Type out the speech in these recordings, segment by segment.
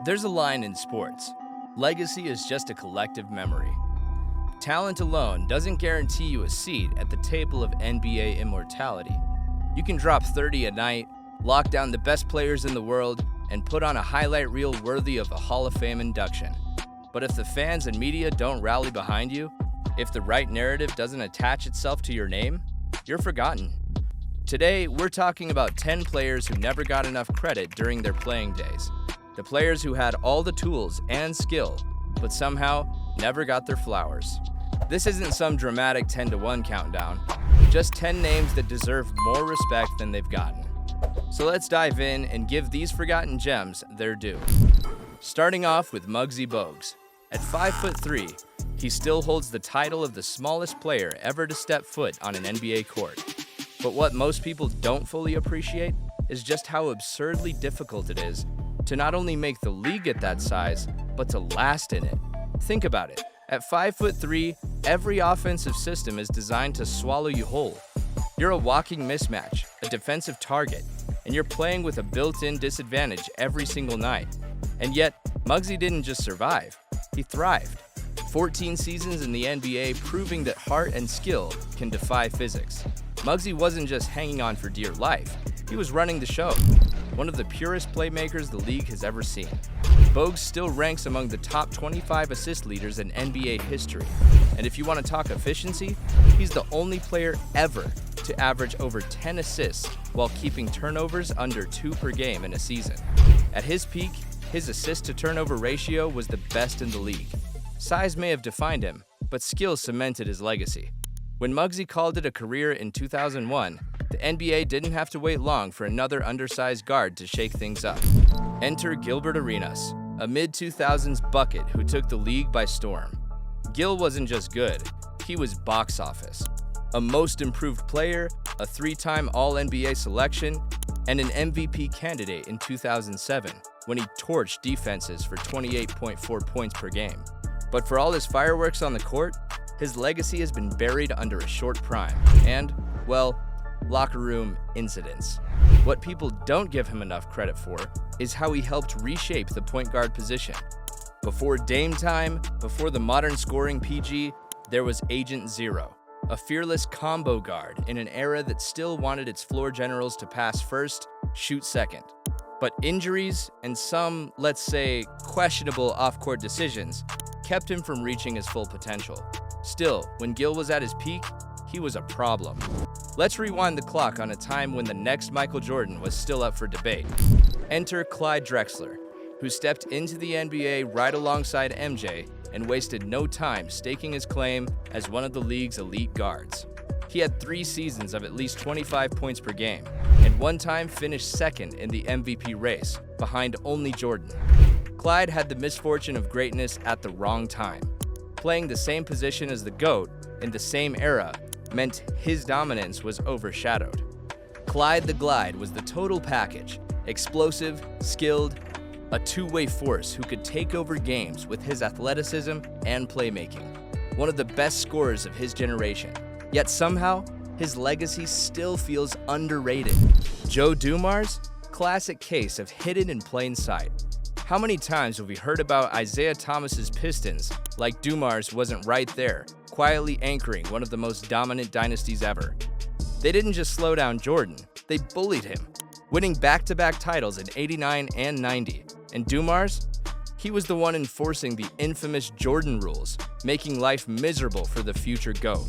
There's a line in sports. Legacy is just a collective memory. Talent alone doesn't guarantee you a seat at the table of NBA immortality. You can drop 30 a night, lock down the best players in the world, and put on a highlight reel worthy of a Hall of Fame induction. But if the fans and media don't rally behind you, if the right narrative doesn't attach itself to your name, you're forgotten. Today, we're talking about 10 players who never got enough credit during their playing days. The players who had all the tools and skill, but somehow never got their flowers. This isn't some dramatic 10-to-1 countdown, just 10 names that deserve more respect than they've gotten. So let's dive in and give these forgotten gems their due. Starting off with Muggsy Bogues. At 5'3", he still holds the title of the smallest player ever to step foot on an NBA court. But what most people don't fully appreciate is just how absurdly difficult it is to not only make the league at that size, but to last in it. Think about it. At 5'3", every offensive system is designed to swallow you whole. You're a walking mismatch, a defensive target, and you're playing with a built-in disadvantage every single night. And yet, Muggsy didn't just survive, he thrived. 14 seasons in the NBA proving that heart and skill can defy physics. Muggsy wasn't just hanging on for dear life, he was running the show. One of the purest playmakers the league has ever seen. Bogues still ranks among the top 25 assist leaders in NBA history. And if you want to talk efficiency, he's the only player ever to average over 10 assists while keeping turnovers under 2 per game in a season. At his peak, his assist-to-turnover ratio was the best in the league. Size may have defined him, but skill cemented his legacy. When Muggsy called it a career in 2001, the NBA didn't have to wait long for another undersized guard to shake things up. Enter Gilbert Arenas, a mid-2000s bucket who took the league by storm. Gil wasn't just good, he was box office. A most improved player, a 3-time All-NBA selection, and an MVP candidate in 2007 when he torched defenses for 28.4 points per game. But for all his fireworks on the court, his legacy has been buried under a short prime and, well, locker room incidents. What people don't give him enough credit for is how he helped reshape the point guard position. Before Dame time, before the modern scoring PG, there was Agent Zero, a fearless combo guard in an era that still wanted its floor generals to pass first, shoot second. But injuries and some, let's say, questionable off-court decisions kept him from reaching his full potential. Still, when Gil was at his peak, he was a problem. Let's rewind the clock on a time when the next Michael Jordan was still up for debate. Enter Clyde Drexler, who stepped into the NBA right alongside MJ and wasted no time staking his claim as one of the league's elite guards. He had 3 seasons of at least 25 points per game, and one time finished second in the MVP race, behind only Jordan. Clyde had the misfortune of greatness at the wrong time. Playing the same position as the GOAT in the same era meant his dominance was overshadowed. Clyde the Glide was the total package, explosive, skilled, a two-way force who could take over games with his athleticism and playmaking. One of the best scorers of his generation. Yet somehow, his legacy still feels underrated. Joe Dumars? Classic case of hidden in plain sight. How many times have we heard about Isaiah Thomas's Pistons like Dumars wasn't right there, quietly anchoring one of the most dominant dynasties ever? They didn't just slow down Jordan, they bullied him, winning back-to-back titles in '89 and '90. And Dumars? He was the one enforcing the infamous Jordan rules, making life miserable for the future GOAT.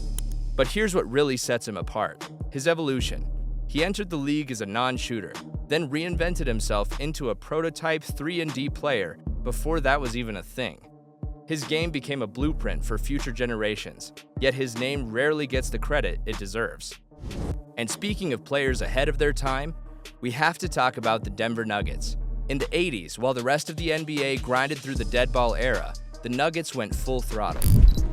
But here's what really sets him apart: his evolution. He entered the league as a non-shooter, then reinvented himself into a prototype 3-and-D player before that was even a thing. His game became a blueprint for future generations, yet his name rarely gets the credit it deserves. And speaking of players ahead of their time, we have to talk about the Denver Nuggets. In the 80s, while the rest of the NBA grinded through the dead ball era, the Nuggets went full throttle,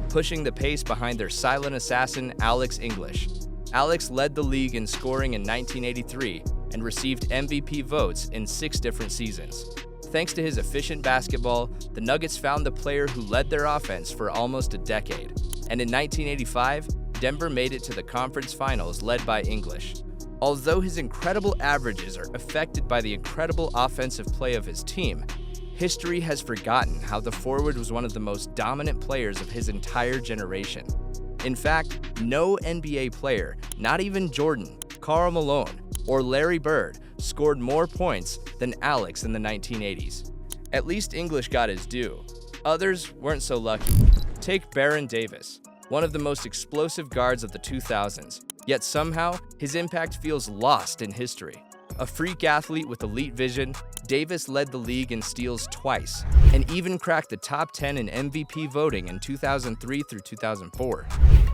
pushing the pace behind their silent assassin, Alex English. Alex led the league in scoring in 1983 and received MVP votes in 6 different seasons. Thanks to his efficient basketball, the Nuggets found the player who led their offense for almost a decade. And in 1985, Denver made it to the conference finals led by English. Although his incredible averages are affected by the incredible offensive play of his team, history has forgotten how the forward was one of the most dominant players of his entire generation. In fact, no NBA player, not even Jordan, Karl Malone, or Larry Bird, scored more points than Alex in the 1980s. At least English got his due. Others weren't so lucky. Take Baron Davis, one of the most explosive guards of the 2000s, yet somehow his impact feels lost in history. A freak athlete with elite vision, Davis led the league in steals twice, and even cracked the top 10 in MVP voting in 2003 through 2004.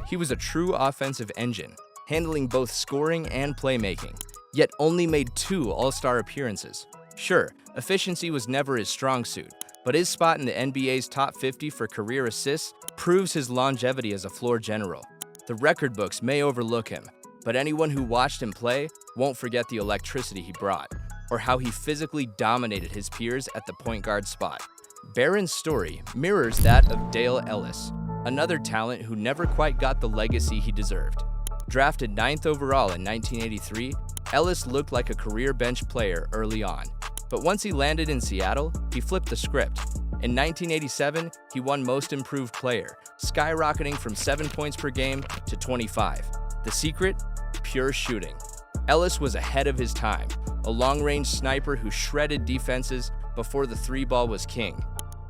He was a true offensive engine, handling both scoring and playmaking, yet only made 2 All-Star appearances. Sure, efficiency was never his strong suit, but his spot in the NBA's top 50 for career assists proves his longevity as a floor general. The record books may overlook him, but anyone who watched him play won't forget the electricity he brought, or how he physically dominated his peers at the point guard spot. Baron's story mirrors that of Dale Ellis, another talent who never quite got the legacy he deserved. Drafted 9th overall in 1983, Ellis looked like a career bench player early on, but once he landed in Seattle, he flipped the script. In 1987, he won Most Improved Player, skyrocketing from 7 points per game to 25. The secret? Pure shooting. Ellis was ahead of his time, a long-range sniper who shredded defenses before the 3-ball was king.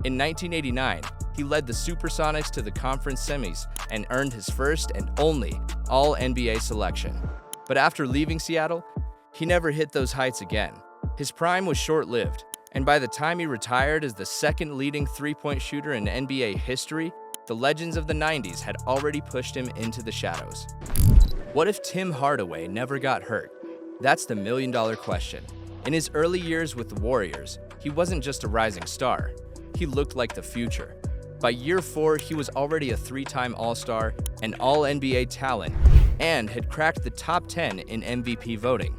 In 1989, he led the Supersonics to the conference semis and earned his first and only All-NBA selection. But after leaving Seattle, he never hit those heights again. His prime was short-lived, and by the time he retired as the second leading three-point shooter in NBA history, the legends of the 90s had already pushed him into the shadows. What if Tim Hardaway never got hurt? That's the million-dollar question. In his early years with the Warriors, he wasn't just a rising star. He looked like the future. By year 4, he was already a 3-time All-Star, an All-NBA talent, and had cracked the top 10 in MVP voting.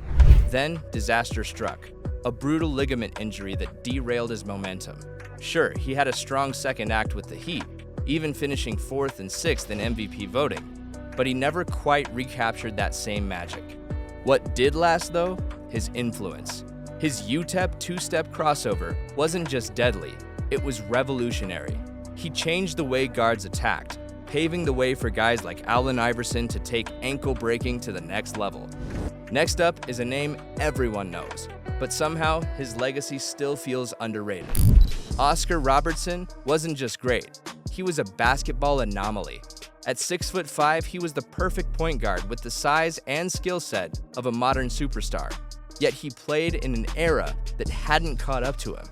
Then, disaster struck. A brutal ligament injury that derailed his momentum. Sure, he had a strong second act with the Heat, even finishing 4th and 6th in MVP voting, but he never quite recaptured that same magic. What did last, though? His influence. His UTEP two-step crossover wasn't just deadly, it was revolutionary. He changed the way guards attacked, paving the way for guys like Allen Iverson to take ankle breaking to the next level. Next up is a name everyone knows, but somehow his legacy still feels underrated. Oscar Robertson wasn't just great, he was a basketball anomaly. At 6'5", he was the perfect point guard with the size and skill set of a modern superstar. Yet he played in an era that hadn't caught up to him.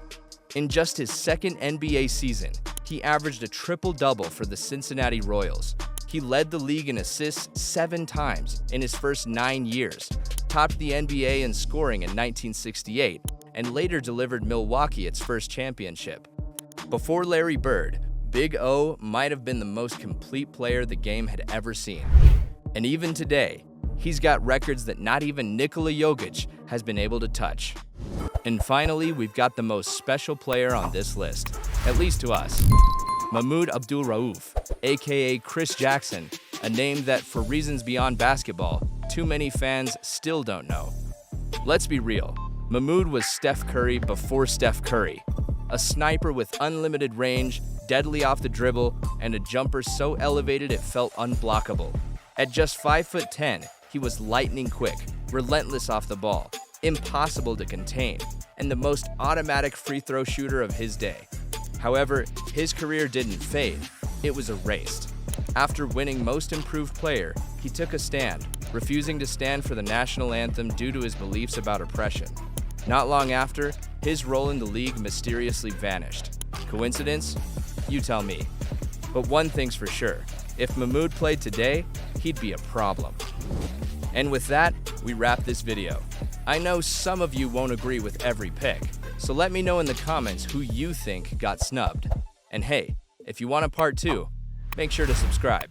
In just his second NBA season, he averaged a triple-double for the Cincinnati Royals. He led the league in assists 7 times in his first 9 years, topped the NBA in scoring in 1968, and later delivered Milwaukee its first championship. Before Larry Bird, Big O might have been the most complete player the game had ever seen. And even today, he's got records that not even Nikola Jokic has been able to touch. And finally, we've got the most special player on this list, at least to us. Mahmoud Abdul-Rauf, aka Chris Jackson, a name that, for reasons beyond basketball, too many fans still don't know. Let's be real, Mahmoud was Steph Curry before Steph Curry. A sniper with unlimited range, deadly off the dribble, and a jumper so elevated it felt unblockable. At just 5'10", he was lightning quick, relentless off the ball, impossible to contain, and the most automatic free throw shooter of his day. However, his career didn't fade, it was erased. After winning Most Improved Player, he took a stand, refusing to stand for the national anthem due to his beliefs about oppression. Not long after, his role in the league mysteriously vanished. Coincidence? You tell me. But one thing's for sure, if Mahmoud played today, he'd be a problem. And with that, we wrap this video. I know some of you won't agree with every pick, so let me know in the comments who you think got snubbed. And hey, if you want a part 2, make sure to subscribe.